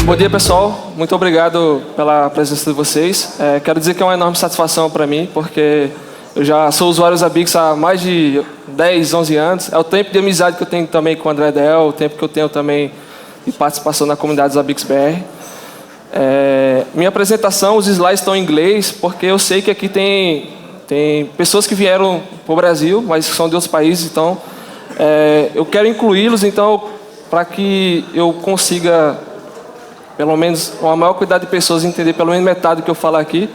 Bom dia, pessoal. Muito obrigado pela presença de vocês. Quero dizer que é uma enorme satisfação para mim, porque eu já sou usuário Zabbix há mais de 10, 11 anos. É o tempo de amizade que eu tenho também com o André Del, o tempo que eu tenho também de participação na comunidade Zabbix BR. Minha apresentação, os slides estão em inglês, porque eu sei que aqui tem pessoas que vieram para o Brasil, mas são de outros países, então eu quero incluí-los, então, para que eu consiga, pelo menos, uma maior quantidade de pessoas entender pelo menos metade do que eu falo aqui.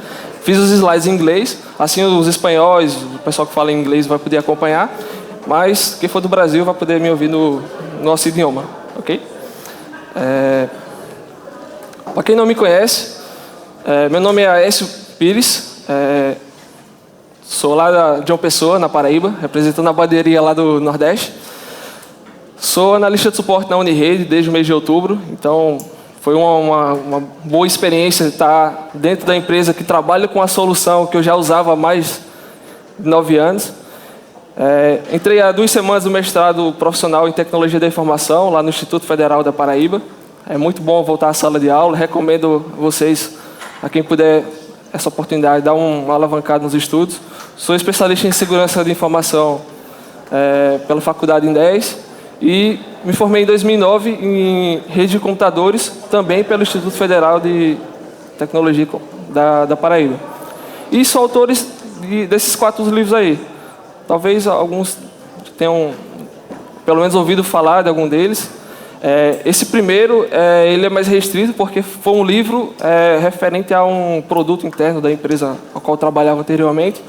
Fiz os slides em inglês, assim os espanhóis, o pessoal que fala inglês vai poder acompanhar, mas quem for do Brasil vai poder me ouvir no nosso idioma, ok? Para quem não me conhece, meu nome é Aécio Pires, sou lá de João Pessoa, na Paraíba, representando a bandeirinha lá do Nordeste. Sou analista de suporte na Unirede desde o mês de outubro, então foi uma boa experiência estar dentro da empresa que trabalha com a solução que eu já usava há mais de 9 anos. Entrei há 2 semanas no mestrado profissional em Tecnologia da Informação, lá no Instituto Federal da Paraíba. É muito bom voltar à sala de aula, recomendo vocês, a quem puder essa oportunidade, dar uma alavancada nos estudos. Sou especialista em Segurança de Informação pela Faculdade INDES e me formei em 2009 em Rede de Computadores, também pelo Instituto Federal de Tecnologia da Paraíba. E sou autores desses 4 livros aí. Talvez alguns tenham, pelo menos, ouvido falar de algum deles. Esse primeiro, ele é mais restrito, porque foi um livro referente a um produto interno da empresa ao qual eu trabalhava anteriormente.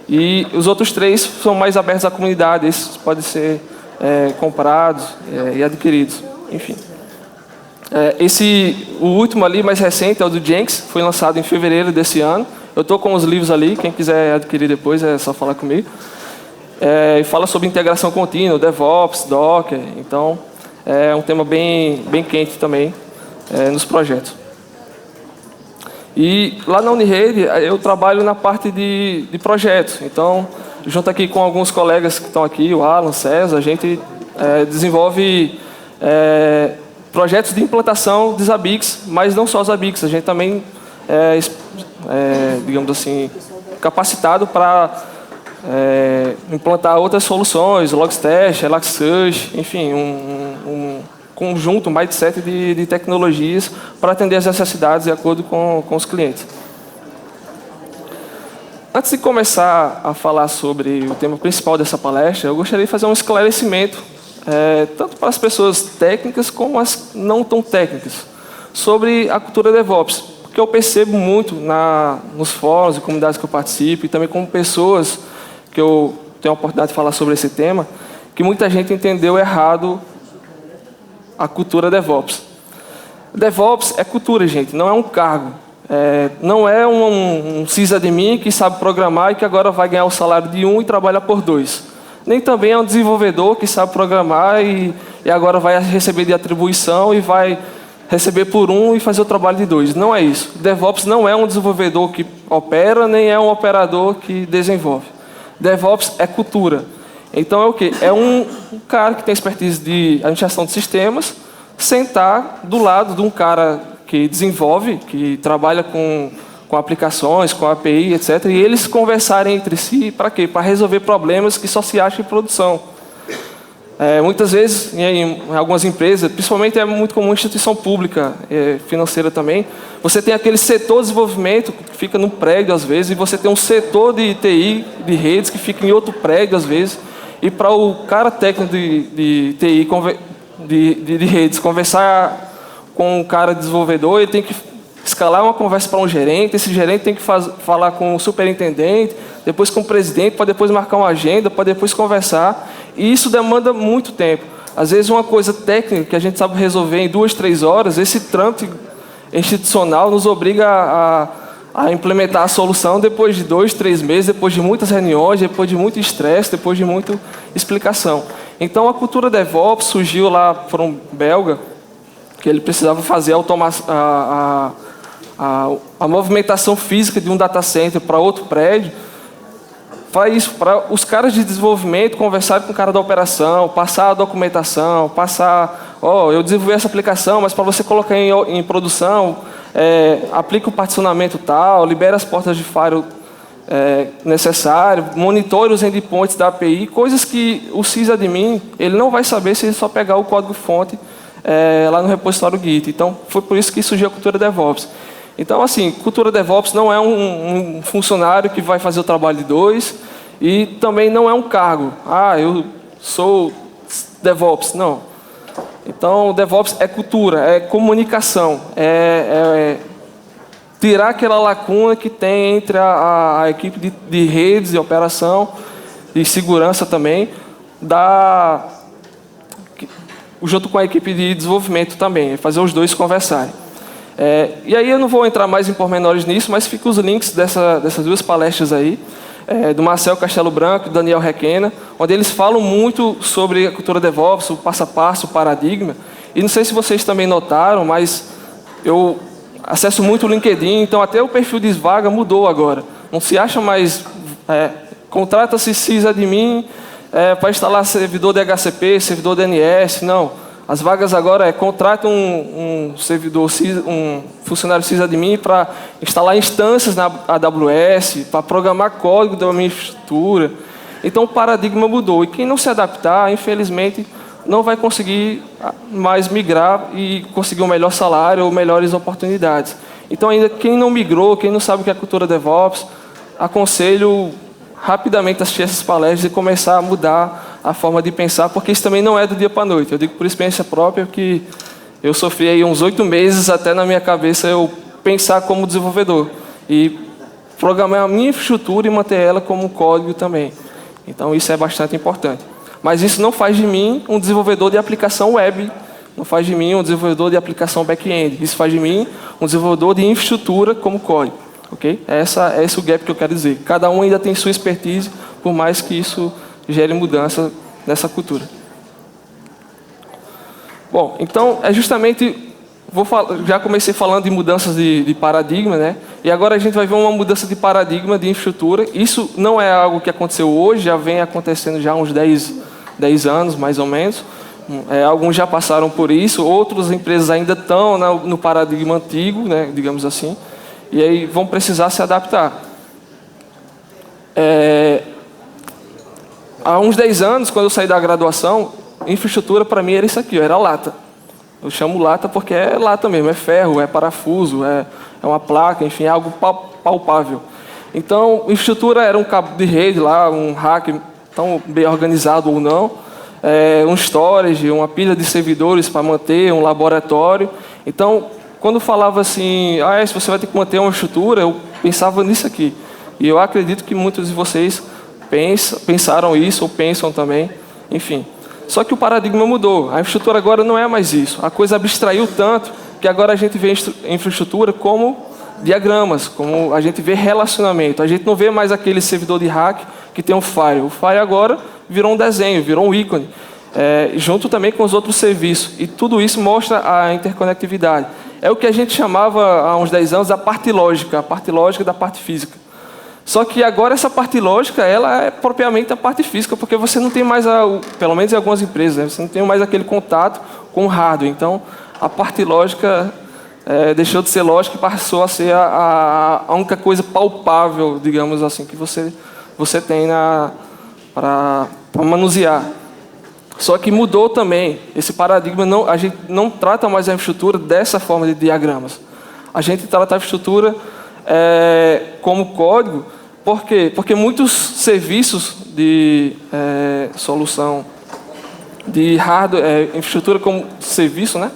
E os outros 3 são mais abertos à comunidade. Esses podem ser comprados e adquiridos, enfim. O último ali, mais recente, é o do Jenkins, foi lançado em fevereiro desse ano. Eu estou com os livros ali, quem quiser adquirir depois é só falar comigo. E fala sobre integração contínua, DevOps, Docker, então é um tema bem quente também nos projetos. E lá na Unirede eu trabalho na parte de projetos, então junto aqui com alguns colegas que estão aqui, o Alan, o César, a gente desenvolve projetos de implantação de Zabbix, mas não só Zabbix, a gente também digamos assim, capacitado para implantar outras soluções, Logstash, Elasticsearch, enfim, um conjunto, um mindset de tecnologias para atender as necessidades de acordo com os clientes. Antes de começar a falar sobre o tema principal dessa palestra, eu gostaria de fazer um esclarecimento, tanto para as pessoas técnicas como as não tão técnicas, sobre a cultura DevOps, porque eu percebo muito nos fóruns e comunidades que eu participo, e também como pessoas que eu tenho a oportunidade de falar sobre esse tema, que muita gente entendeu errado a cultura DevOps. DevOps é cultura, gente, não é um cargo. Não é um sysadmin que sabe programar e que agora vai ganhar o salário de 1 e trabalha por 2. Nem também é um desenvolvedor que sabe programar e agora vai receber de atribuição e vai receber por 1 e fazer o trabalho de 2. Não é isso. DevOps não é um desenvolvedor que opera, nem é um operador que desenvolve. DevOps é cultura. Então é o quê? É um cara que tem expertise de administração de sistemas, sentar do lado de um cara que desenvolve, que trabalha com aplicações, com API, etc. E eles conversarem entre si, para quê? Para resolver problemas que só se acham em produção. Muitas vezes, em algumas empresas, principalmente é muito comum em instituição pública, financeira também, você tem aquele setor de desenvolvimento que fica num prédio às vezes, e você tem um setor de TI, de redes, que fica em outro prédio às vezes, e para o cara técnico de TI, de redes, conversar com o cara desenvolvedor, ele tem que escalar uma conversa para um gerente, esse gerente tem que falar com o superintendente, depois com o presidente, para depois marcar uma agenda, para depois conversar, e isso demanda muito tempo. Às vezes uma coisa técnica que a gente sabe resolver em 2, 3 horas, esse trâmite institucional nos obriga a implementar a solução depois de 2, 3 meses, depois de muitas reuniões, depois de muito estresse, depois de muita explicação. Então a cultura DevOps surgiu lá por um belga, que ele precisava fazer a movimentação física de um data center para outro prédio. Faz isso para os caras de desenvolvimento conversarem com o cara da operação, passar a documentação, passar eu desenvolvi essa aplicação, mas para você colocar em produção, aplica o particionamento tal, libera as portas de firewall necessário, monitore os endpoints da API, coisas que o sysadmin ele não vai saber se ele só pegar o código-fonte lá no repositório Git. Então, foi por isso que surgiu a cultura DevOps. Então, assim, cultura DevOps não é um funcionário que vai fazer o trabalho de dois e também não é um cargo. Eu sou DevOps. Não. Então, DevOps é cultura, é comunicação, tirar aquela lacuna que tem entre a equipe de redes, de operação e segurança também, junto com a equipe de desenvolvimento também, fazer os dois conversarem. E aí eu não vou entrar mais em pormenores nisso, mas fica os links dessas duas palestras aí, do Marcel Castelo Branco e do Daniel Requena, onde eles falam muito sobre a cultura DevOps, o passo a passo, o paradigma. E não sei se vocês também notaram, mas eu acesso muito o LinkedIn, então até o perfil de vaga mudou agora. Não se acha mais... contrata-se sysadmin para instalar servidor DHCP, servidor DNS, não. As vagas agora contratam um funcionário sysadmin para instalar instâncias na AWS, para programar código da minha infraestrutura. Então o paradigma mudou. E quem não se adaptar, infelizmente, não vai conseguir mais migrar e conseguir um melhor salário ou melhores oportunidades. Então, ainda quem não migrou, quem não sabe o que é a cultura DevOps, aconselho rapidamente assistir essas palestras e começar a mudar a forma de pensar, porque isso também não é do dia para a noite. Eu digo por experiência própria que eu sofri aí uns 8 meses até na minha cabeça eu pensar como desenvolvedor e programar a minha infraestrutura e manter ela como código também. Então, isso é bastante importante. Mas isso não faz de mim um desenvolvedor de aplicação web, não faz de mim um desenvolvedor de aplicação back-end. Isso faz de mim um desenvolvedor de infraestrutura como código. Okay? Esse é o gap que eu quero dizer. Cada um ainda tem sua expertise, por mais que isso gere mudança nessa cultura. Bom, então, justamente... já comecei falando de mudanças de paradigma, né? E agora a gente vai ver uma mudança de paradigma de infraestrutura. Isso não é algo que aconteceu hoje, já vem acontecendo já há uns 10 anos, mais ou menos. Alguns já passaram por isso, outras empresas ainda estão no paradigma antigo, né, digamos assim, e aí vão precisar se adaptar. Há uns 10 anos, quando eu saí da graduação, infraestrutura para mim era isso aqui, era lata. Eu chamo lata porque é lata mesmo, é ferro, é parafuso, é uma placa, enfim, é algo palpável. Então, infraestrutura era um cabo de rede lá, um rack tão bem organizado ou não, um storage, uma pilha de servidores para manter, um laboratório. Então, quando falava assim, se você vai ter que manter uma infraestrutura, eu pensava nisso aqui. E eu acredito que muitos de vocês pensaram isso ou pensam também, enfim. Só que o paradigma mudou. A infraestrutura agora não é mais isso. A coisa abstraiu tanto que agora a gente vê a infraestrutura como diagramas, como a gente vê relacionamento. A gente não vê mais aquele servidor de rack que tem um file. O file agora virou um desenho, virou um ícone, junto também com os outros serviços. E tudo isso mostra a interconectividade. É o que a gente chamava há uns 10 anos a parte lógica da parte física. Só que agora essa parte lógica, ela é propriamente a parte física, porque você não tem mais, pelo menos em algumas empresas, né, você não tem mais aquele contato com o hardware. Então, a parte lógica deixou de ser lógica e passou a ser a única coisa palpável, digamos assim, que você tem para manusear. Só que mudou também esse paradigma. A gente não trata mais a infraestrutura dessa forma de diagramas. A gente trata a infraestrutura como código. Por quê? Porque muitos serviços de solução de hardware, infraestrutura como serviço, né?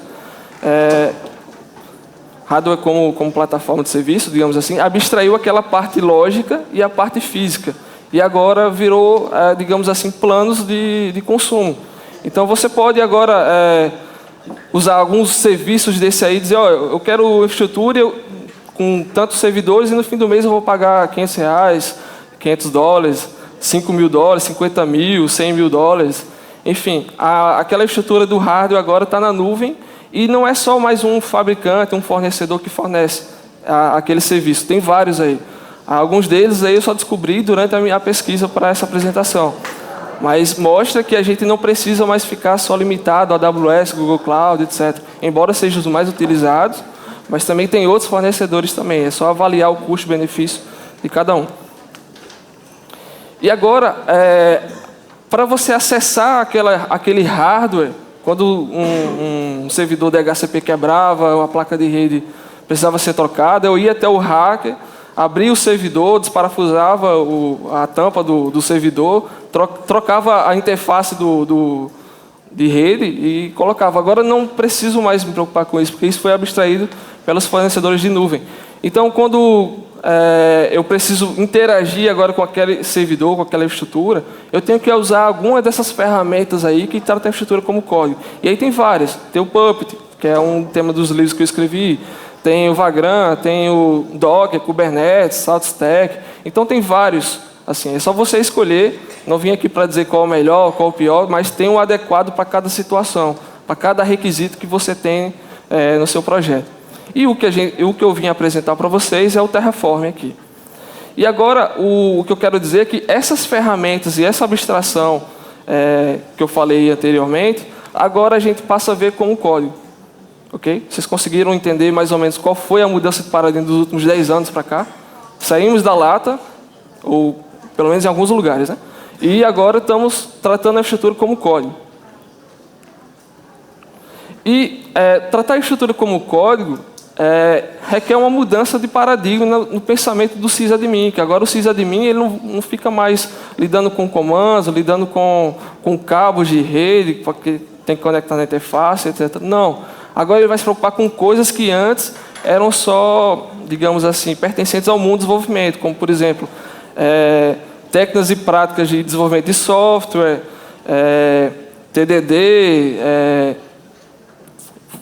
Hardware como plataforma de serviço, digamos assim, abstraiu aquela parte lógica e a parte física. E agora virou, digamos assim, planos de consumo. Então você pode agora usar alguns serviços desse aí e dizer, eu quero infraestrutura com tantos servidores e no fim do mês eu vou pagar R$500, $500, $5.000, 50 mil, 100 mil dólares. Enfim, aquela estrutura do hardware agora está na nuvem e não é só mais um fabricante, um fornecedor que fornece aquele serviço. Tem vários aí. Alguns deles aí eu só descobri durante a minha pesquisa para essa apresentação. Mas mostra que a gente não precisa mais ficar só limitado a AWS, Google Cloud, etc. Embora sejam os mais utilizados, mas também tem outros fornecedores também. É só avaliar o custo-benefício de cada um. E agora, para você acessar aquele hardware, quando um servidor DHCP quebrava, uma placa de rede precisava ser trocada, eu ia até o hacker, abria o servidor, desparafusava a tampa do servidor, trocava a interface de rede e colocava. Agora não preciso mais me preocupar com isso, porque isso foi abstraído pelos fornecedores de nuvem. Então, quando eu preciso interagir agora com aquele servidor, com aquela infraestrutura, eu tenho que usar alguma dessas ferramentas aí que tratam a infraestrutura como código. E aí tem várias. Tem o Puppet, que é um tema dos livros que eu escrevi. Tem o Vagrant, tem o Docker, Kubernetes, SaltStack. Então tem vários. Assim, é só você escolher. Não vim aqui para dizer qual é o melhor, qual é o pior, mas tem um adequado para cada situação, para cada requisito que você tem no seu projeto. E o que eu vim apresentar para vocês é o Terraform aqui. E agora, o que eu quero dizer é que essas ferramentas e essa abstração que eu falei anteriormente, agora a gente passa a ver como código. Okay? Vocês conseguiram entender mais ou menos qual foi a mudança de paradigma dos últimos 10 anos para cá? Saímos da lata, ou pelo menos em alguns lugares, né? E agora estamos tratando a infraestrutura como código. E tratar a infraestrutura como código requer uma mudança de paradigma no pensamento do sysadmin, que agora o sysadmin ele não fica mais lidando com comandos, lidando com cabos de rede, porque tem que conectar na interface, etc. Não. Agora ele vai se preocupar com coisas que antes eram só, digamos assim, pertencentes ao mundo do desenvolvimento, como, por exemplo, técnicas e práticas de desenvolvimento de software, TDD,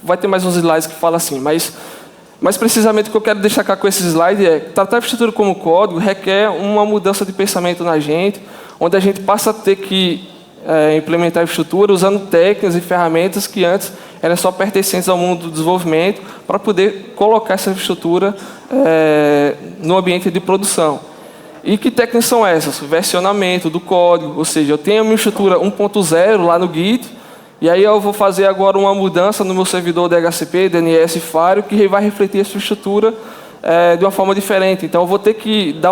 vai ter mais uns slides que falam assim, mas precisamente o que eu quero destacar com esse slide é tratar a infraestrutura como código requer uma mudança de pensamento na gente, onde a gente passa a ter que implementar a infraestrutura usando técnicas e ferramentas que antes eram só pertencentes ao mundo do desenvolvimento para poder colocar essa infraestrutura no ambiente de produção. E que técnicas são essas? Versionamento do código, ou seja, eu tenho a minha infraestrutura 1.0 lá no Git, e aí eu vou fazer agora uma mudança no meu servidor DHCP, DNS, Firewall, que vai refletir essa infraestrutura de uma forma diferente. Então eu vou ter que dar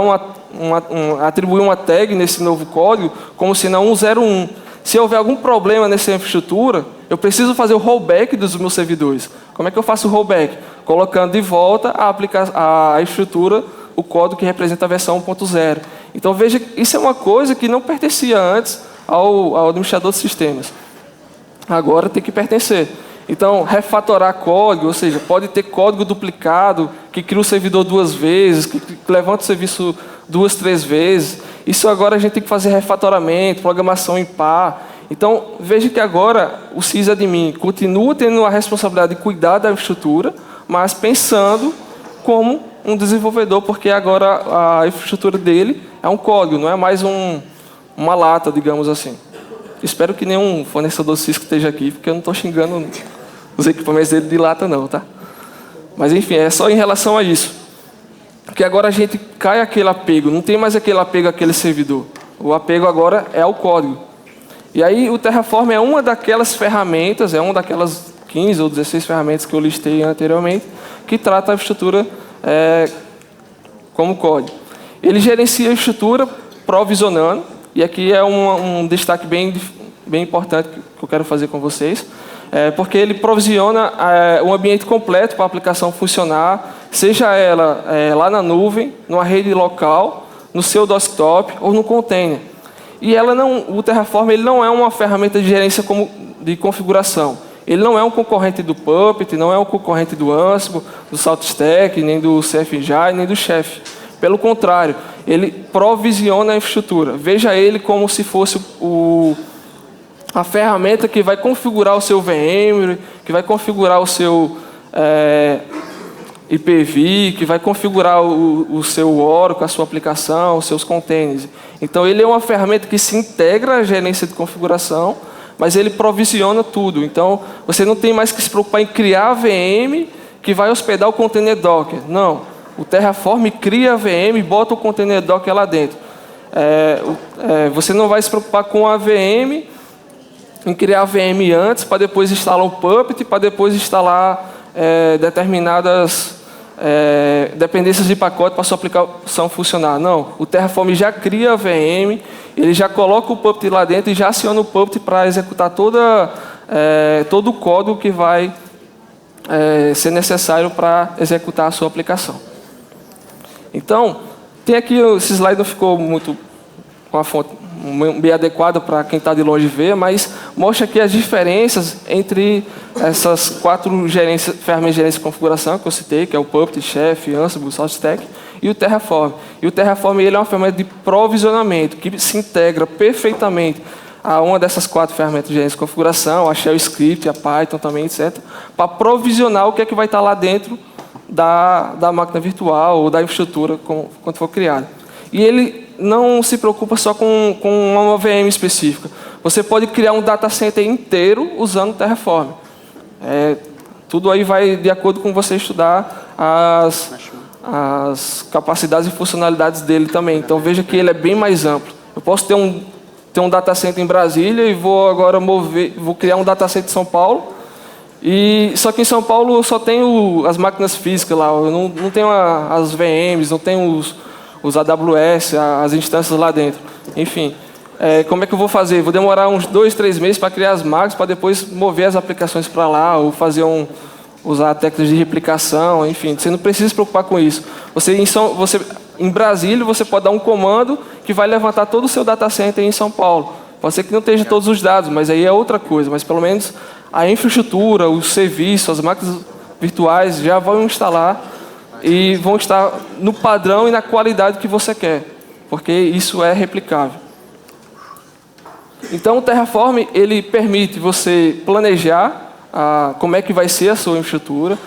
atribuir uma tag nesse novo código como se não 101. Se houver algum problema nessa infraestrutura, eu preciso fazer o rollback dos meus servidores. Como é que eu faço o rollback? Colocando de volta a infraestrutura, o código que representa a versão 1.0. Então veja, isso é uma coisa que não pertencia antes ao administrador de sistemas. Agora tem que pertencer. Então, refatorar código, ou seja, pode ter código duplicado, que cria o servidor 2 vezes, que levanta o serviço 2, 3 vezes. Isso agora a gente tem que fazer refatoramento, programação em par. Então, veja que agora o sysadmin continua tendo a responsabilidade de cuidar da infraestrutura, mas pensando como um desenvolvedor, porque agora a infraestrutura dele é um código, não é mais uma lata, digamos assim. Espero que nenhum fornecedor Cisco esteja aqui, porque eu não estou xingando os equipamentos dele de lata não, tá? Mas enfim, é só em relação a isso. Porque agora a gente cai aquele apego, não tem mais aquele apego àquele servidor. O apego agora é ao código. E aí o Terraform é uma daquelas ferramentas, é uma daquelas 15 ou 16 ferramentas que eu listei anteriormente, que trata a infraestrutura como código. Ele gerencia a infraestrutura provisionando, e aqui é um destaque bem importante que eu quero fazer com vocês, porque ele provisiona um ambiente completo para a aplicação funcionar, seja ela lá na nuvem, numa rede local, no seu desktop ou no container. E o Terraform ele não é uma ferramenta de gerência de configuração. Ele não é um concorrente do Puppet, não é um concorrente do Ansible, do SaltStack, nem do CFG, nem do Chef. Pelo contrário, ele provisiona a infraestrutura. Veja ele como se fosse a ferramenta que vai configurar o seu VMware, que vai configurar o seu IPv, que vai configurar o seu Oracle, a sua aplicação, os seus containers. Então, ele é uma ferramenta que se integra à gerência de configuração, mas ele provisiona tudo. Então, você não tem mais que se preocupar em criar a VM que vai hospedar o container Docker. Não. O Terraform cria a VM e bota o container Docker lá dentro. Você não vai se preocupar com a VM, em criar a VM antes, para depois instalar o Puppet, para depois instalar determinadas dependências de pacote para sua aplicação funcionar. Não, o Terraform já cria a VM, ele já coloca o Puppet lá dentro e já aciona o Puppet para executar todo o código que vai ser necessário para executar a sua aplicação. Então, tem aqui, esse slide não ficou muito com a fonte bem adequada para quem está de longe ver, mas mostra aqui as diferenças entre essas 4 ferramentas de gerência de configuração que eu citei, que é o Puppet, Chef, Ansible, SaltStack, e o Terraform. E o Terraform ele é uma ferramenta de provisionamento que se integra perfeitamente a uma dessas 4 ferramentas de gerência de configuração, a Shell Script, a Python também, etc., para provisionar o que é que vai estar lá dentro da máquina virtual ou da infraestrutura quando for criada. E ele não se preocupa só com uma VM específica. Você pode criar um data center inteiro usando o Terraform. Tudo aí vai de acordo com você estudar as capacidades e funcionalidades dele também. Então veja que ele é bem mais amplo. Eu posso ter um data center em Brasília e vou agora vou criar um data center em São Paulo. Só que em São Paulo eu só tenho as máquinas físicas lá, eu não tenho as VMs, não tenho os AWS, as instâncias lá dentro. Enfim, como é que eu vou fazer? Vou demorar uns 2, 3 meses para criar as máquinas, para depois mover as aplicações para lá, ou usar técnicas de replicação, enfim. Você não precisa se preocupar com isso. Em Brasília, você pode dar um comando que vai levantar todo o seu data center em São Paulo. Pode ser que não esteja todos os dados, mas aí é outra coisa. Mas pelo menos a infraestrutura, o serviço, as máquinas virtuais já vão instalar e vão estar no padrão e na qualidade que você quer, porque isso é replicável. Então o Terraform ele permite você planejar como é que vai ser a sua infraestrutura,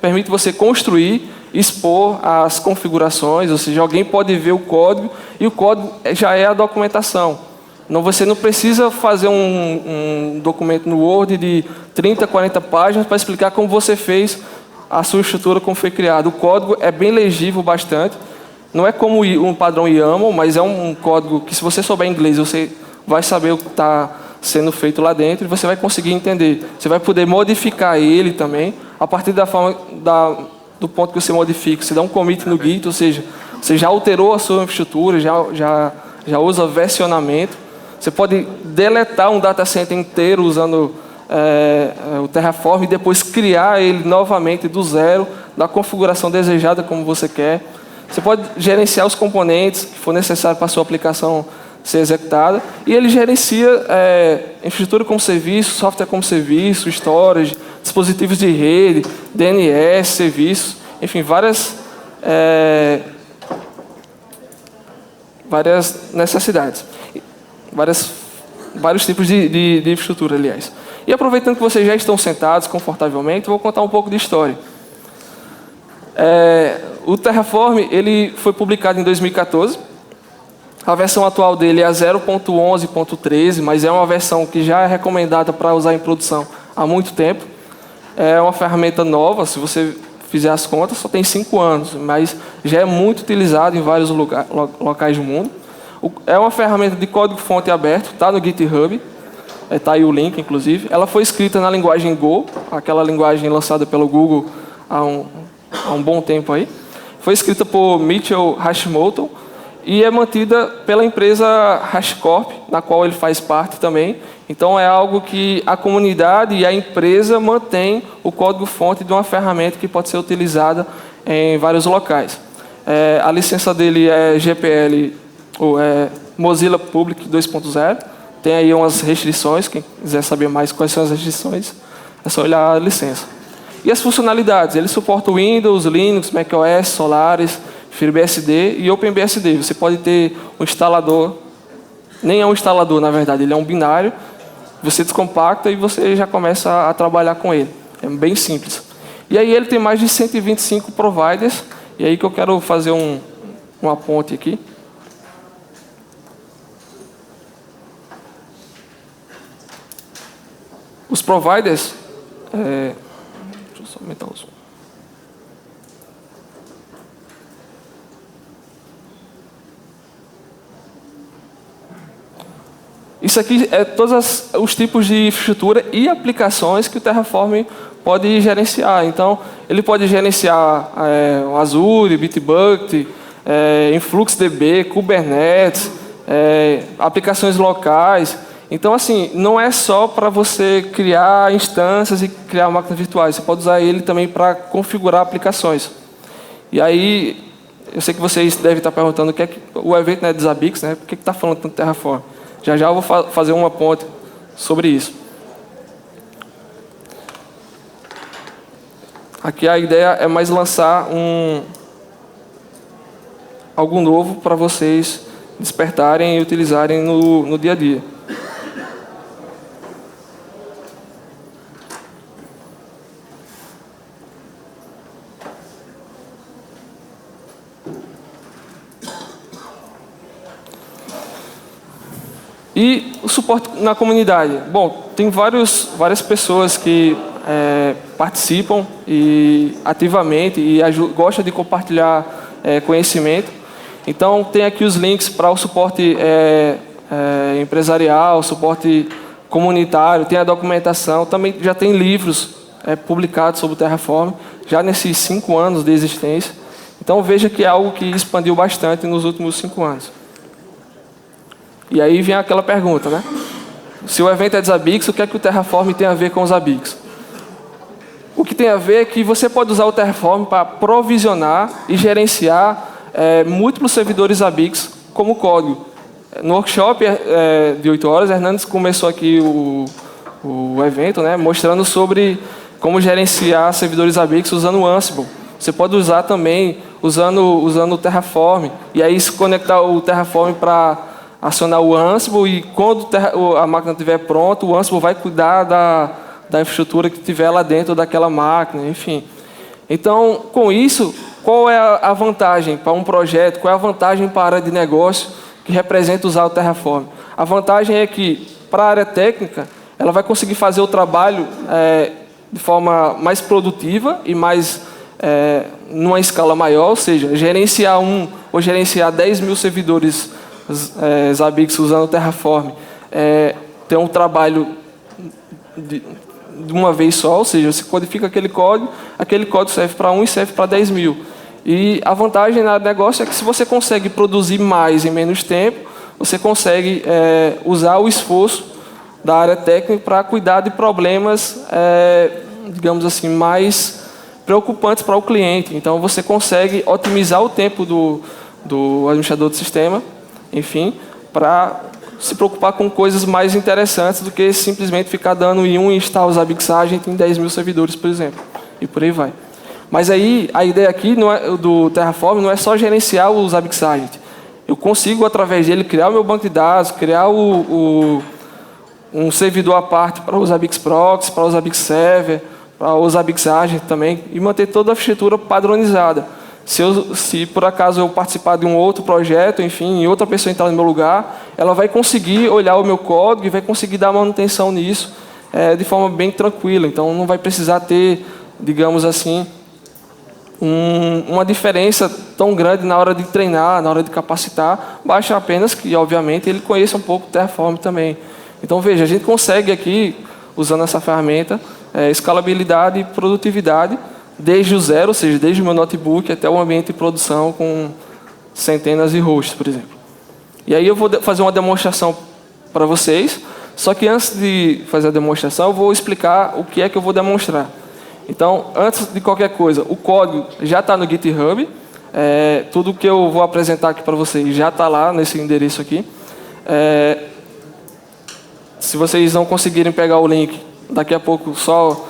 permite você construir, expor as configurações, ou seja, alguém pode ver o código e o código já é a documentação. Você não precisa fazer um documento no Word de 30, 40 páginas para explicar como você fez a sua estrutura, como foi criado. O código é bem legível bastante. Não é como um padrão YAML, mas é um código que, se você souber inglês, você vai saber o que está sendo feito lá dentro e você vai conseguir entender. Você vai poder modificar ele também, a partir do ponto que você modifica. Você dá um commit no Git, ou seja, você já alterou a sua infraestrutura, já usa versionamento. Você pode deletar um data center inteiro usando o Terraform e depois criar ele novamente do zero, da configuração desejada como você quer. Você pode gerenciar os componentes que for necessário para a sua aplicação ser executada. E ele gerencia infraestrutura como serviço, software como serviço, storage, dispositivos de rede, DNS, serviços, enfim, várias necessidades. Vários tipos de infraestrutura, aliás. E aproveitando que vocês já estão sentados confortavelmente, vou contar um pouco de história. O Terraform ele foi publicado em 2014. A versão atual dele é a 0.11.13, mas é uma versão que já é recomendada para usar em produção há muito tempo. É uma ferramenta nova, se você fizer as contas, só tem 5 anos, mas já é muito utilizado em vários locais do mundo. É uma ferramenta de código-fonte aberto, está no GitHub, está aí o link, inclusive. Ela foi escrita na linguagem Go, aquela linguagem lançada pelo Google há um bom tempo aí. Foi escrita por Mitchell Hashimoto e é mantida pela empresa HashiCorp, na qual ele faz parte também. Então é algo que a comunidade e a empresa mantém o código-fonte de uma ferramenta que pode ser utilizada em vários locais. A licença dele é GPL, ou Mozilla Public 2.0. Tem aí umas restrições, quem quiser saber mais quais são as restrições, é só olhar a licença. E as funcionalidades, ele suporta Windows, Linux, macOS, Solaris, FreeBSD e OpenBSD. Você pode ter um instalador, nem é um instalador na verdade, ele é um binário, você descompacta e você já começa a trabalhar com ele. É bem simples. E aí ele tem mais de 125 providers, e aí que eu quero fazer uma ponte aqui. Os providers, deixa eu só aumentar o zoom. Isso aqui é todos os tipos de infraestrutura e aplicações que o Terraform pode gerenciar. Então, ele pode gerenciar o Azure, Bitbucket, InfluxDB, Kubernetes, aplicações locais. Então, assim, não é só para você criar instâncias e criar máquinas virtuais. Você pode usar ele também para configurar aplicações. E aí, eu sei que vocês devem estar perguntando o evento não é de Zabbix, né? Por que está falando tanto Terraform? Já já eu vou fazer uma ponte sobre isso. Aqui a ideia é mais lançar algo novo para vocês despertarem e utilizarem no dia a dia. E o suporte na comunidade. Bom, tem várias pessoas que participam ativamente e gostam de compartilhar conhecimento. Então, tem aqui os links para o suporte empresarial, suporte comunitário, tem a documentação, também já tem livros publicados sobre o Terraform, já nesses 5 anos de existência. Então, veja que é algo que expandiu bastante nos últimos 5 anos. E aí vem aquela pergunta, né? Se o evento é de Zabbix, o que é que o Terraform tem a ver com os Zabbix? O que tem a ver é que você pode usar o Terraform para provisionar e gerenciar múltiplos servidores Zabbix como código. No workshop de 8 horas, Hernandes começou aqui o evento, né, mostrando sobre como gerenciar servidores Zabbix usando o Ansible. Você pode usar também usando o Terraform, e aí se conectar o Terraform para acionar o Ansible, e quando a máquina estiver pronta, o Ansible vai cuidar da infraestrutura que tiver lá dentro daquela máquina, enfim. Então, com isso, qual é a vantagem para um projeto, qual é a vantagem para a área de negócio que representa usar o Terraform? A vantagem é que, para a área técnica, ela vai conseguir fazer o trabalho de forma mais produtiva e numa escala maior, ou seja, gerenciar ou gerenciar 10 mil servidores Zabbix usando o Terraform, tem um trabalho de uma vez só, ou seja, você codifica aquele código serve para e serve para 10 mil. E a vantagem no negócio é que se você consegue produzir mais em menos tempo, você consegue usar o esforço da área técnica para cuidar de problemas, digamos assim, mais preocupantes para o cliente. Então, você consegue otimizar o tempo do administrador do sistema, enfim, para se preocupar com coisas mais interessantes do que simplesmente ficar dando install Zabbix Agent em 10 mil servidores, por exemplo. E por aí vai. Mas aí, a ideia aqui do Terraform não é só gerenciar o Zabbix Agent. Eu consigo, através dele, criar o meu banco de dados, criar um servidor à parte para o Zabbix Proxy, para o Zabbix Server, para o Zabbix Agent também, e manter toda a arquitetura padronizada. Se por acaso eu participar de um outro projeto, enfim, e outra pessoa entrar no meu lugar, ela vai conseguir olhar o meu código e vai conseguir dar manutenção nisso de forma bem tranquila. Então, não vai precisar ter, digamos assim, uma diferença tão grande na hora de treinar, na hora de capacitar. Basta apenas que, obviamente, ele conheça um pouco o Terraform também. Então, veja, a gente consegue aqui, usando essa ferramenta, escalabilidade e produtividade, desde o zero, ou seja, desde o meu notebook até o ambiente de produção com centenas de hosts, por exemplo. E aí eu vou fazer uma demonstração para vocês, só que antes de fazer a demonstração, eu vou explicar o que é que eu vou demonstrar. Então, antes de qualquer coisa, o código já está no GitHub, tudo que eu vou apresentar aqui para vocês já está lá nesse endereço aqui. Se vocês não conseguirem pegar o link, daqui a pouco só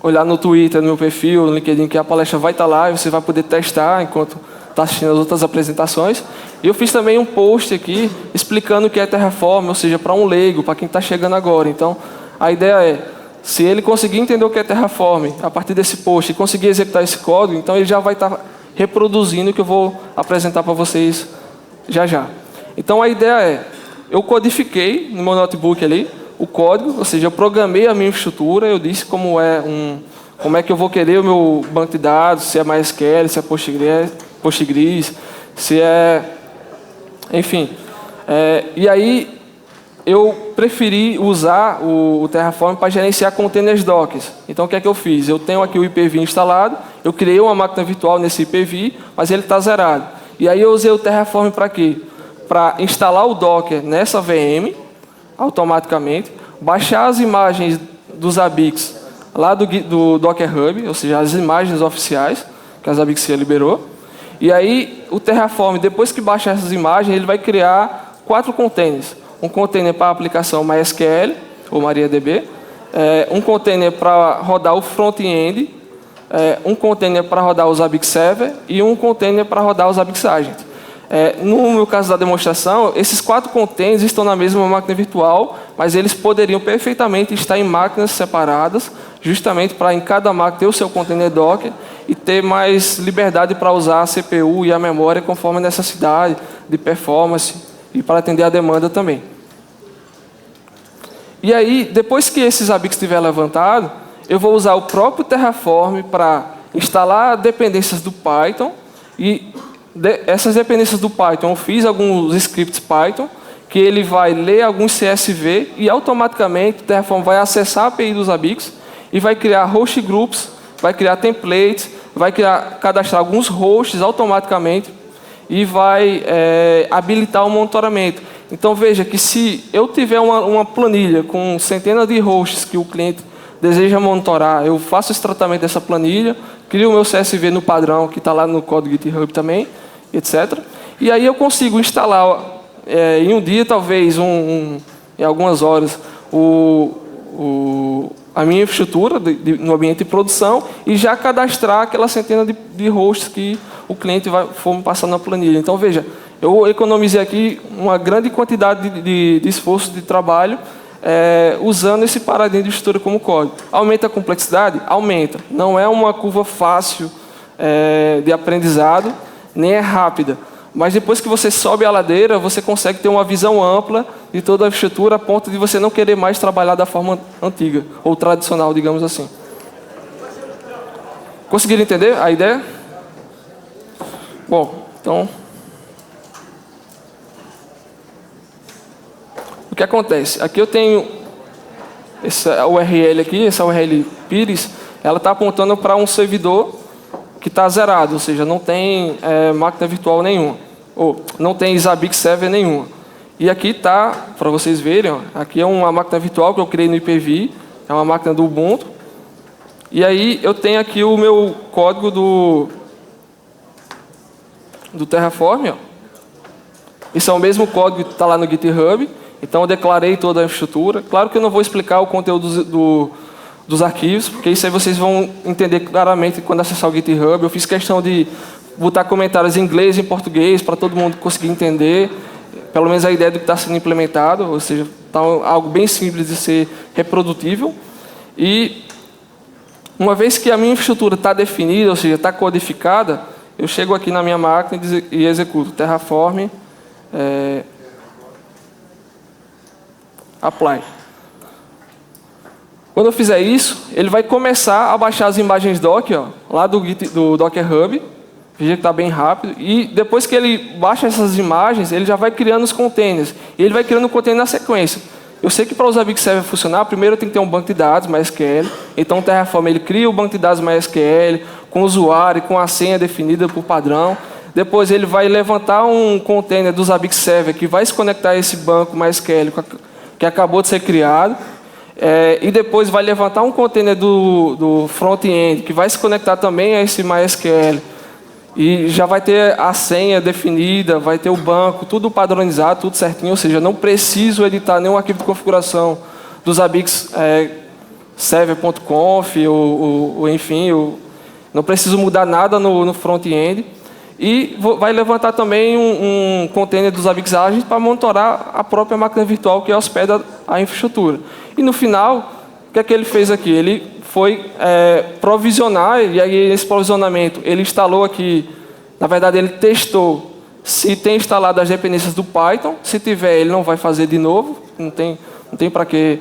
olhar no Twitter, no meu perfil, no LinkedIn, que a palestra vai estar lá e você vai poder testar enquanto está assistindo as outras apresentações. E eu fiz também um post aqui explicando o que é Terraform, ou seja, para um leigo, para quem está chegando agora. Então, a ideia é, se ele conseguir entender o que é Terraform a partir desse post e conseguir executar esse código, então ele já vai estar reproduzindo o que eu vou apresentar para vocês já já. Então, a ideia é, eu codifiquei no meu notebook ali o código, ou seja, eu programei a minha infraestrutura, eu disse como é que eu vou querer o meu banco de dados, se é MySQL, se é Postgres, se é... Enfim. E aí, eu preferi usar o Terraform para gerenciar containers Docker. Então, o que é que eu fiz? Eu tenho aqui o Hyper-V instalado, eu criei uma máquina virtual nesse Hyper-V, mas ele está zerado. E aí eu usei o Terraform para quê? Para instalar o Docker nessa VM, automaticamente, baixar as imagens dos Zabbix lá do Docker Hub, ou seja, as imagens oficiais que a Zabbixia liberou. E aí, o Terraform, depois que baixar essas imagens, ele vai criar 4 containers. Um container para a aplicação MySQL, ou MariaDB, um container para rodar o front-end, um container para rodar o Zabbix Server e um container para rodar o Zabbix Agent. No meu caso da demonstração, esses 4 containers estão na mesma máquina virtual, mas eles poderiam perfeitamente estar em máquinas separadas, justamente para em cada máquina ter o seu container Docker e ter mais liberdade para usar a CPU e a memória conforme a necessidade de performance e para atender a demanda também. E aí, depois que esse Zabbix estiver levantado, eu vou usar o próprio Terraform para instalar dependências do Python. E essas dependências do Python, eu fiz alguns scripts Python, que ele vai ler alguns CSV e automaticamente o Terraform vai acessar a API dos Zabbix e vai criar host groups, vai criar templates, vai cadastrar alguns hosts automaticamente e vai habilitar o monitoramento. Então veja que se eu tiver uma planilha com centenas de hosts que o cliente deseja monitorar, eu faço esse tratamento dessa planilha, crio o meu CSV no padrão, que está lá no código GitHub também, etc. E aí eu consigo instalar em um dia, talvez, em algumas horas, a minha infraestrutura no ambiente de produção e já cadastrar aquela centena de hosts que o cliente for me passar na planilha. Então, veja, eu economizei aqui uma grande quantidade de esforço de trabalho usando esse paradigma de estrutura como código. Aumenta a complexidade? Aumenta. Não é uma curva fácil de aprendizado, nem é rápida. Mas depois que você sobe a ladeira, você consegue ter uma visão ampla de toda a estrutura a ponto de você não querer mais trabalhar da forma antiga, ou tradicional, digamos assim. Conseguiram entender a ideia? Bom, então... O que acontece? Aqui eu tenho essa URL aqui, essa URL Pires, ela está apontando para um servidor que está zerado, ou seja, não tem máquina virtual nenhuma, ou não tem Zabbix Server nenhuma. E aqui está, para vocês verem, ó, aqui é uma máquina virtual que eu criei no Hyper-V, é uma máquina do Ubuntu. E aí eu tenho aqui o meu código do Terraform. Ó. Esse é o mesmo código que está lá no GitHub. Então eu declarei toda a infraestrutura. Claro que eu não vou explicar o conteúdo dos arquivos, porque isso aí vocês vão entender claramente quando acessar o GitHub. Eu fiz questão de botar comentários em inglês e em português para todo mundo conseguir entender, pelo menos a ideia do que está sendo implementado, ou seja, está algo bem simples de ser reprodutível. E uma vez que a minha infraestrutura está definida, ou seja, está codificada, eu chego aqui na minha máquina e executo Terraform apply. Quando eu fizer isso, ele vai começar a baixar as imagens Docker, ó, lá do Docker Hub. Veja que está bem rápido. E depois que ele baixa essas imagens, ele já vai criando os containers. E ele vai criando o container na sequência. Eu sei que para o Zabbix Server funcionar, primeiro tem que ter um banco de dados MySQL. Então o Terraform ele cria o banco de dados MySQL com o usuário, com a senha definida por padrão. Depois ele vai levantar um container do Zabbix Server que vai se conectar a esse banco MySQL que acabou de ser criado. E depois vai levantar um container do front-end que vai se conectar também a esse MySQL. E já vai ter a senha definida, vai ter o banco, tudo padronizado, tudo certinho. Ou seja, não preciso editar nenhum arquivo de configuração do Zabbix server.conf, ou enfim, não preciso mudar nada no front-end. E vai levantar também um container do Zabbix Agent para monitorar a própria máquina virtual que hospeda a infraestrutura. E no final, o que é que ele fez aqui? Ele foi provisionar, e aí esse provisionamento, ele instalou aqui, na verdade ele testou se tem instalado as dependências do Python. Se tiver, ele não vai fazer de novo, não tem para que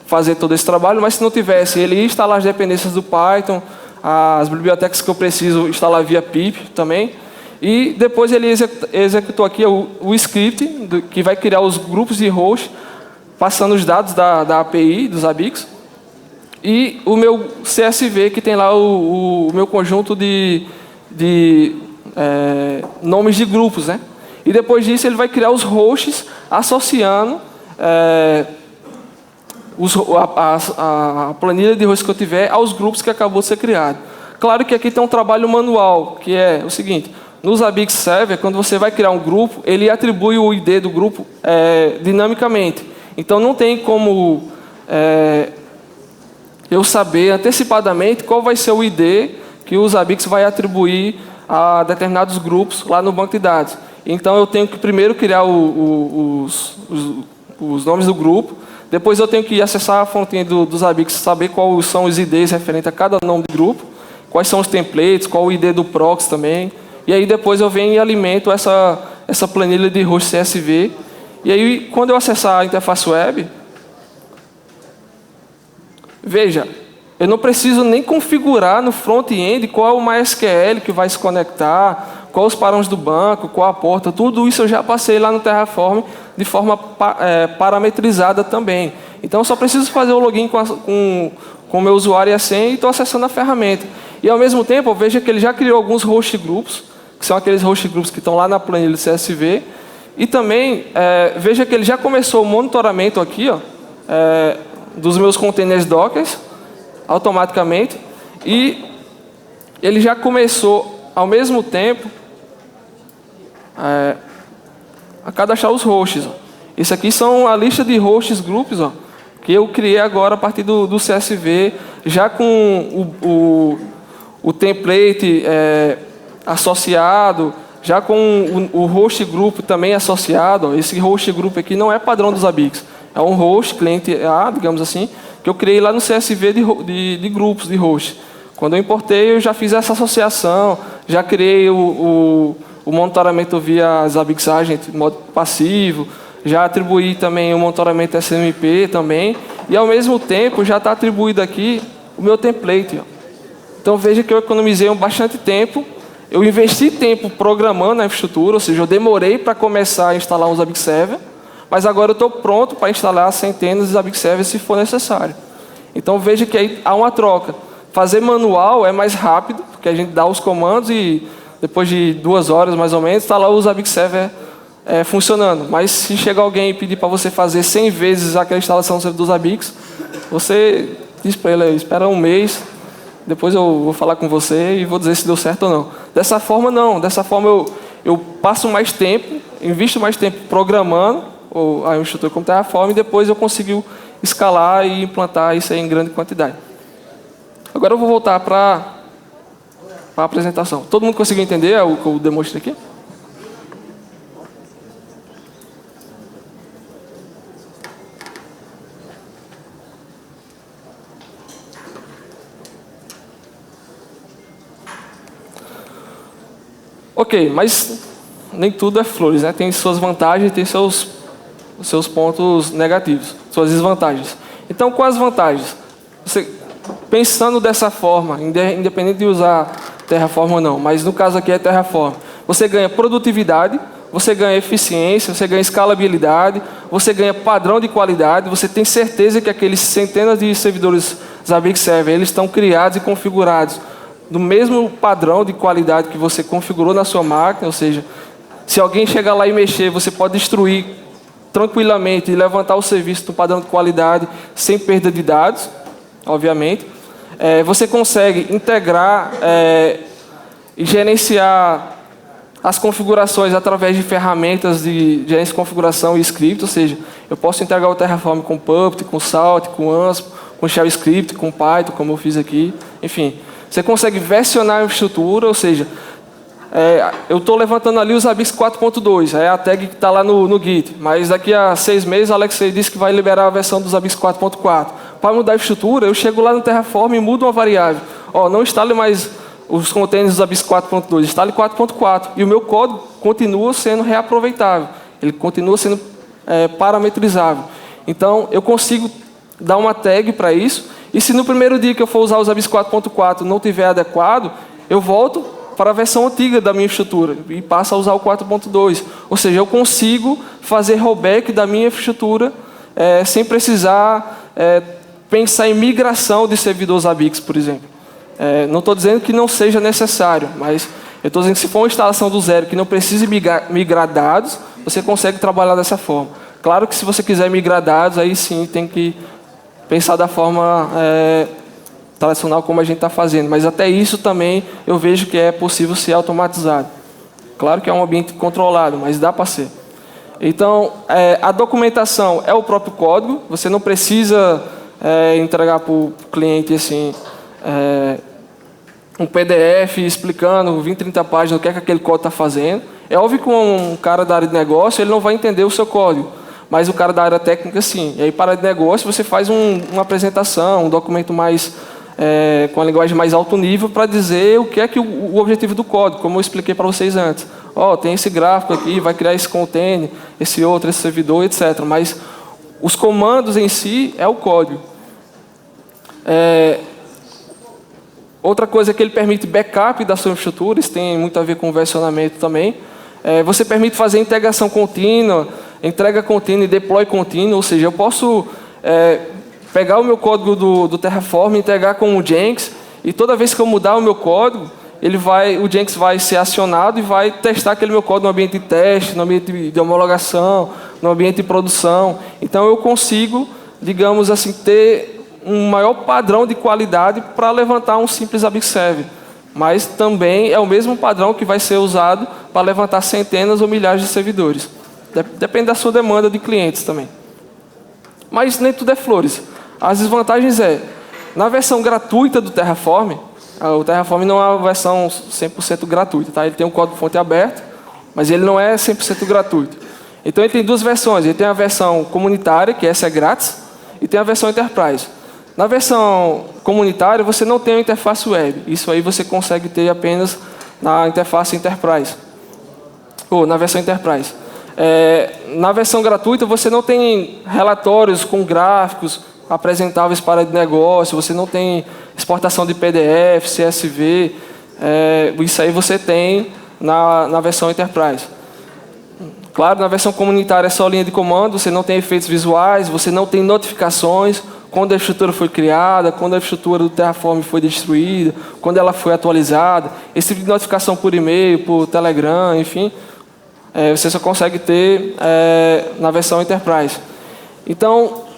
fazer todo esse trabalho, mas se não tivesse, ele ia instalar as dependências do Python, as bibliotecas que eu preciso instalar via pip também, E depois ele executou aqui o script, que vai criar os grupos de host, passando os dados da API, dos Zabbix. E o meu CSV, que tem lá o meu conjunto de nomes de grupos, né? E depois disso ele vai criar os hosts associando a planilha de hosts que eu tiver aos grupos que acabou de ser criado. Claro que aqui tem um trabalho manual, que é o seguinte: no Zabbix Server, quando você vai criar um grupo, ele atribui o ID do grupo dinamicamente. Então não tem como eu saber antecipadamente qual vai ser o ID que o Zabbix vai atribuir a determinados grupos lá no banco de dados. Então eu tenho que primeiro criar os nomes do grupo, depois eu tenho que acessar a fonte do Zabbix, saber quais são os IDs referentes a cada nome de grupo, quais são os templates, qual o ID do proxy também, e aí depois eu venho e alimento essa planilha de host CSV, e aí quando eu acessar a interface web, veja, eu não preciso nem configurar no front-end qual é o MySQL que vai se conectar, quais os padrões do banco, qual a porta, tudo isso eu já passei lá no Terraform de forma parametrizada também. Então eu só preciso fazer o login com o meu usuário e a senha e estou acessando a ferramenta. E ao mesmo tempo eu vejo que ele já criou alguns host groups, que são aqueles host groups que estão lá na planilha do CSV, e também veja que ele já começou o monitoramento aqui, ó, dos meus containers Docker, automaticamente, e ele já começou ao mesmo tempo a cadastrar os hosts. Ó. Isso aqui são a lista de hosts groups, ó, que eu criei agora a partir do CSV, já com o template associado, já com o host group também associado. Ó. Esse host group aqui não é padrão dos Zabbix, é um host cliente A, digamos assim, que eu criei lá no CSV de grupos de host. Quando eu importei, eu já fiz essa associação, já criei o monitoramento via Zabbix Agent de modo passivo, já atribuí também o monitoramento SMP também, e ao mesmo tempo já está atribuído aqui o meu template. Ó. Então veja que eu economizei bastante tempo, eu investi tempo programando a infraestrutura, ou seja, eu demorei para começar a instalar um Zabbix Server, mas agora eu estou pronto para instalar centenas de Zabbix Servers se for necessário. Então veja que aí há uma troca. Fazer manual é mais rápido, porque a gente dá os comandos e depois de 2 horas mais ou menos, está lá o Zabbix Server funcionando. Mas se chegar alguém e pedir para você fazer 100 vezes aquela instalação do Zabbix, você diz para ele, espera um mês, depois eu vou falar com você e vou dizer se deu certo ou não. Dessa forma não, dessa forma eu passo mais tempo, invisto mais tempo programando a infraestrutura como Terraform, e depois eu consigo escalar e implantar isso aí em grande quantidade. Agora eu vou voltar para a apresentação. Todo mundo conseguiu entender o que eu demonstrei aqui? Ok, mas nem tudo é flores, né? Tem suas vantagens e tem seus pontos negativos, suas desvantagens. Então, quais as vantagens? Você, pensando dessa forma, independente de usar Terraform ou não, mas no caso aqui é Terraform, você ganha produtividade, você ganha eficiência, você ganha escalabilidade, você ganha padrão de qualidade, você tem certeza que aqueles centenas de servidores Zabbix Server, eles estão criados e configurados do mesmo padrão de qualidade que você configurou na sua máquina, ou seja, se alguém chegar lá e mexer, você pode destruir tranquilamente e levantar o serviço do padrão de qualidade sem perda de dados, obviamente. Você consegue integrar e gerenciar as configurações através de ferramentas de gerência de configuração e script, ou seja, eu posso integrar o Terraform com Puppet, com Salt, com Ansible, com Shell Script, com Python, como eu fiz aqui, enfim. Você consegue versionar a infraestrutura, ou seja, eu estou levantando ali o Zabbix 4.2, é a tag que está lá no Git, mas daqui a 6 meses o Alexei disse que vai liberar a versão do Zabbix 4.4. Para mudar a infraestrutura, eu chego lá no Terraform e mudo uma variável. Não instale mais os containers do Zabbix 4.2, instale 4.4. E o meu código continua sendo reaproveitável, ele continua sendo parametrizável. Então, eu consigo dar uma tag para isso, e se no primeiro dia que eu for usar o Zabbix 4.4 não tiver adequado, eu volto para a versão antiga da minha infraestrutura e passa a usar o 4.2. Ou seja, eu consigo fazer rollback da minha infraestrutura sem precisar pensar em migração de servidores Zabbix, por exemplo. Não estou dizendo que não seja necessário, mas eu estou dizendo que se for uma instalação do zero que não precise migrar dados, você consegue trabalhar dessa forma. Claro que se você quiser migrar dados, aí sim tem que pensar da forma tradicional como a gente está fazendo. Mas até isso também eu vejo que é possível ser automatizado. Claro que é um ambiente controlado, mas dá para ser. Então, a documentação é o próprio código. Você não precisa entregar para o cliente assim, um PDF explicando 20, 30 páginas o que é que aquele código está fazendo. É óbvio que um cara da área de negócio ele não vai entender o seu código, mas o cara da área técnica sim. E aí, para a área de negócio, você faz uma apresentação, um documento mais com a linguagem mais alto nível para dizer o que é que o objetivo do código, como eu expliquei para vocês antes. Tem esse gráfico aqui, vai criar esse container, esse outro, esse servidor, etc. Mas os comandos em si é o código. Outra coisa é que ele permite backup da sua infraestrutura, isso tem muito a ver com versionamento também. Você permite fazer integração contínua, entrega contínua e deploy contínuo, ou seja, eu posso pegar o meu código do Terraform, integrar com o Jenkins, e toda vez que eu mudar o meu código, o Jenkins vai ser acionado e vai testar aquele meu código no ambiente de teste, no ambiente de homologação, no ambiente de produção. Então eu consigo, digamos assim, ter um maior padrão de qualidade para levantar um simples Zabbix Server. Mas também é o mesmo padrão que vai ser usado para levantar centenas ou milhares de servidores. Depende da sua demanda de clientes também. Mas nem tudo é flores. As desvantagens na versão gratuita do Terraform, o Terraform não é uma versão 100% gratuita, tá? Ele tem um código-fonte aberto, mas ele não é 100% gratuito. Então ele tem duas versões. Ele tem a versão comunitária, que essa é grátis, e tem a versão Enterprise. Na versão comunitária, você não tem uma interface web. Isso aí você consegue ter apenas na interface Enterprise. Ou na versão Enterprise. Na versão gratuita, você não tem relatórios com gráficos apresentáveis para negócio, você não tem exportação de PDF, CSV. Isso aí você tem na versão Enterprise. Claro, na versão comunitária é só linha de comando, você não tem efeitos visuais, você não tem notificações, quando a infraestrutura foi criada, quando a infraestrutura do Terraform foi destruída, quando ela foi atualizada, esse tipo de notificação por e-mail, por Telegram, enfim, você só consegue ter na versão Enterprise. Então,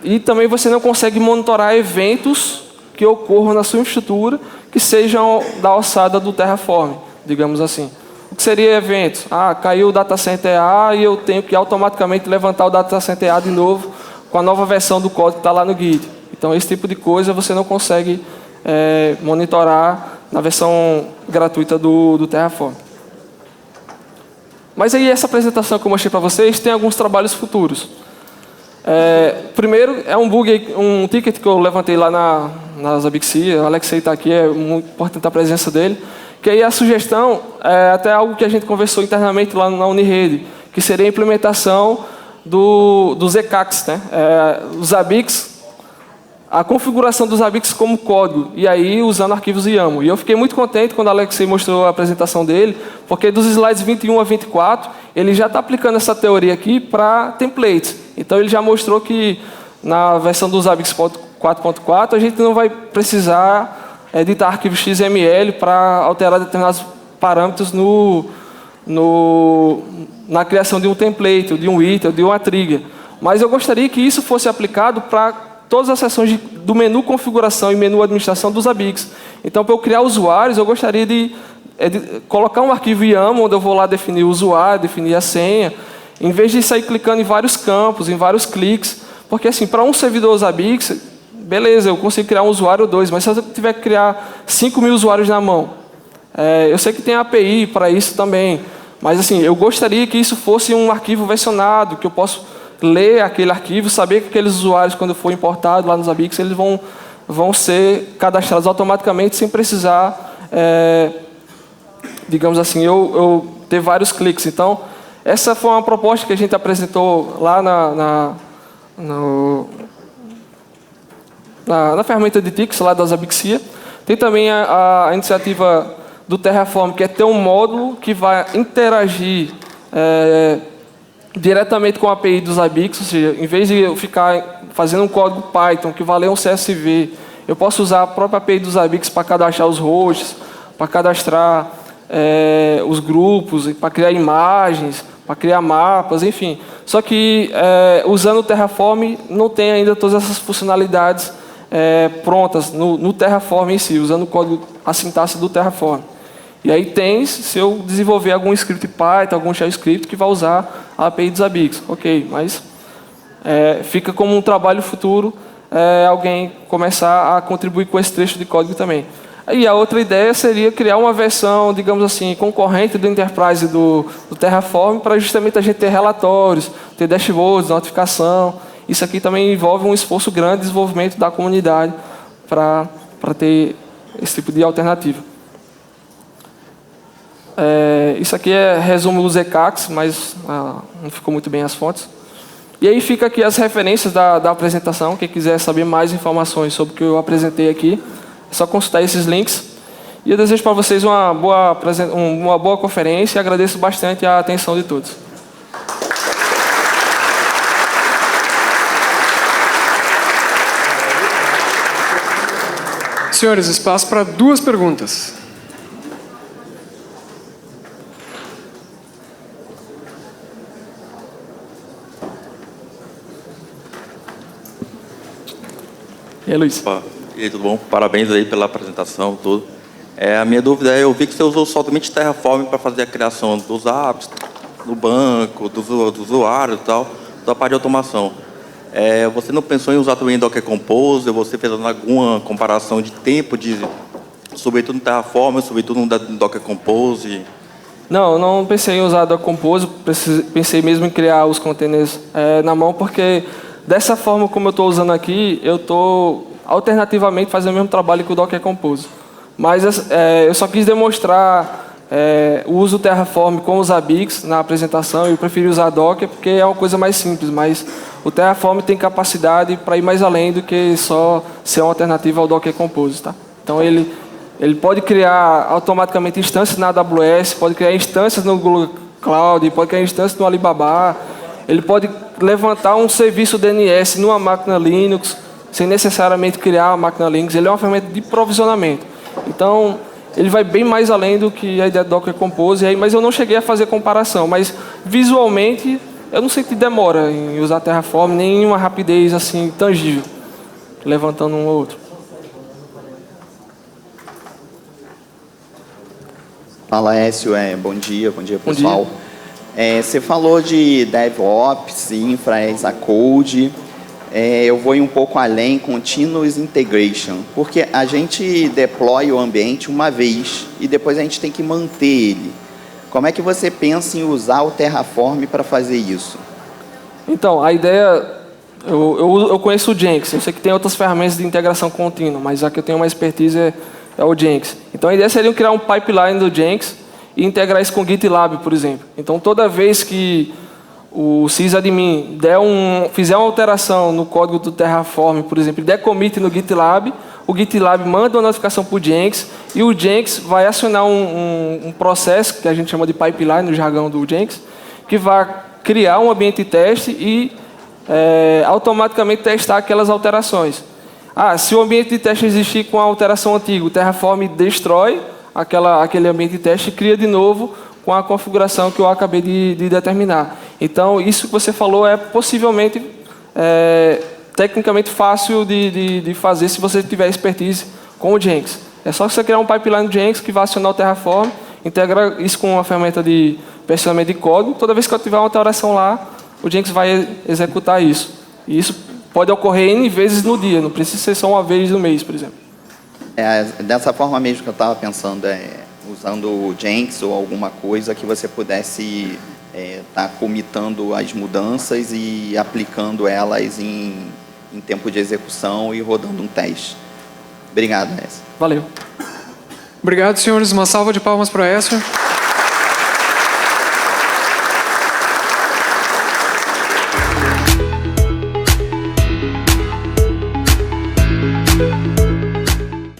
e também você não consegue monitorar eventos que ocorram na sua infraestrutura que sejam da alçada do Terraform, digamos assim. O que seria eventos? Caiu o data center A e eu tenho que automaticamente levantar o data center A de novo com a nova versão do código que está lá no Git. Então, esse tipo de coisa você não consegue monitorar na versão gratuita do Terraform. Mas aí, essa apresentação que eu mostrei para vocês tem alguns trabalhos futuros. Primeiro, é um bug, um ticket que eu levantei lá na Zabbixia. O Alexei está aqui, é muito importante a presença dele. Que aí a sugestão é até algo que a gente conversou internamente lá na Unirede, que seria a implementação dos ECACs, né? Os Zabbix, a configuração dos Zabbix como código, e aí usando arquivos YAML. E eu fiquei muito contente quando o Alexei mostrou a apresentação dele, porque dos slides 21 a 24, ele já está aplicando essa teoria aqui para templates. Então ele já mostrou que na versão do Zabbix 4.4 a gente não vai precisar editar arquivos XML para alterar determinados parâmetros na criação de um template, de um item, de uma trigger. Mas eu gostaria que isso fosse aplicado para todas as seções do menu configuração e menu administração dos Zabbix. Então, para eu criar usuários, eu gostaria de colocar um arquivo YAML, onde eu vou lá definir o usuário, definir a senha, em vez de sair clicando em vários campos, em vários cliques. Porque, assim, para um servidor Zabbix, beleza, eu consigo criar um usuário ou dois, mas se eu tiver que criar 5.000 usuários na mão, eu sei que tem API para isso também, mas assim, eu gostaria que isso fosse um arquivo versionado, que eu possa ler aquele arquivo, saber que aqueles usuários, quando for importado lá nos Zabbix, eles vão ser cadastrados automaticamente, sem precisar, digamos assim, eu ter vários cliques. Então, essa foi uma proposta que a gente apresentou lá na ferramenta de Tix, lá da Zabbixia. Tem também a iniciativa do Terraform, que é ter um módulo que vai interagir diretamente com a API dos Zabbix, ou seja, em vez de eu ficar fazendo um código Python que vai ler um CSV, eu posso usar a própria API dos Zabbix para cadastrar os hosts, para cadastrar os grupos, para criar imagens, para criar mapas, enfim. Só que usando o Terraform não tem ainda todas essas funcionalidades prontas no Terraform em si, usando o código, a sintaxe do Terraform. E aí tem, se eu desenvolver algum script Python, algum shell script que vai usar a API dos Zabbix. Ok, mas fica como um trabalho futuro alguém começar a contribuir com esse trecho de código também. E a outra ideia seria criar uma versão, digamos assim, concorrente do Enterprise do Terraform para justamente a gente ter relatórios, ter dashboards, notificação. Isso aqui também envolve um esforço grande de desenvolvimento da comunidade para ter esse tipo de alternativa. Isso aqui resumo os ECACs, mas não ficou muito bem as fontes. E aí fica aqui as referências da apresentação. Quem quiser saber mais informações sobre o que eu apresentei aqui, é só consultar esses links. E eu desejo para vocês uma boa conferência e agradeço bastante a atenção de todos. Senhores, espaço para 2 perguntas. E aí, Luiz? Opa. E aí, tudo bom? Parabéns aí pela apresentação, tudo. A minha dúvida eu vi que você usou somente Terraform para fazer a criação dos apps, do banco, do usuário e tal, da parte de automação. Você não pensou em usar também Docker Compose? Você fez alguma comparação de tempo, sobretudo no Terraform, sobretudo no Docker Compose? Não, não pensei em usar Docker Compose, pensei mesmo em criar os containers na mão, porque dessa forma como eu estou usando aqui, eu estou alternativamente fazendo o mesmo trabalho que o Docker Compose. Mas eu só quis demonstrar o uso do Terraform com os Zabbix na apresentação. Eu preferi usar Docker porque é uma coisa mais simples, mas o Terraform tem capacidade para ir mais além do que só ser uma alternativa ao Docker Compose. Tá? Então ele pode criar automaticamente instâncias na AWS, pode criar instâncias no Google Cloud, pode criar instâncias no Alibaba, ele pode levantar um serviço DNS numa máquina Linux, sem necessariamente criar uma máquina Linux. Ele é uma ferramenta de provisionamento. Então, ele vai bem mais além do que a ideia do Docker Compose, mas eu não cheguei a fazer comparação. Mas, visualmente, eu não senti demora em usar Terraform, nem uma rapidez assim tangível, levantando um ou outro. Fala, Écio. Bom dia pessoal. Bom dia. Você falou de DevOps, Infra, as a Code. Eu vou ir um pouco além, Continuous Integration, porque a gente deploy o ambiente uma vez e depois a gente tem que manter ele. Como é que você pensa em usar o Terraform para fazer isso? Então, a ideia... Eu conheço o Jenkins, eu sei que tem outras ferramentas de integração contínua, mas a que eu tenho uma expertise é o Jenkins. Então, a ideia seria criar um pipeline do Jenkins e integrar isso com o GitLab, por exemplo. Então, toda vez que o sysadmin fizer uma alteração no código do Terraform, por exemplo, e der commit no GitLab, o GitLab manda uma notificação para o Jenkins e o Jenkins vai acionar um processo que a gente chama de pipeline no jargão do Jenkins, que vai criar um ambiente de teste e automaticamente testar aquelas alterações. Se o ambiente de teste existir com a alteração antiga, o Terraform destrói aquele ambiente de teste e cria de novo com a configuração que eu acabei de determinar. Então, isso que você falou é possivelmente tecnicamente fácil de fazer se você tiver expertise com o Jenkins. É só você criar um pipeline do Jenkins que vai acionar o Terraform, integra isso com uma ferramenta de versionamento de código. Toda vez que eu tiver uma alteração lá, o Jenkins vai executar isso. E isso pode ocorrer N vezes no dia, não precisa ser só uma vez no mês, por exemplo. Dessa forma mesmo que eu estava pensando, usando o Jenkins ou alguma coisa que você pudesse estar commitando as mudanças e aplicando elas em tempo de execução e rodando um teste. Obrigado, Écio. Valeu. Obrigado, senhores. Uma salva de palmas para Écio.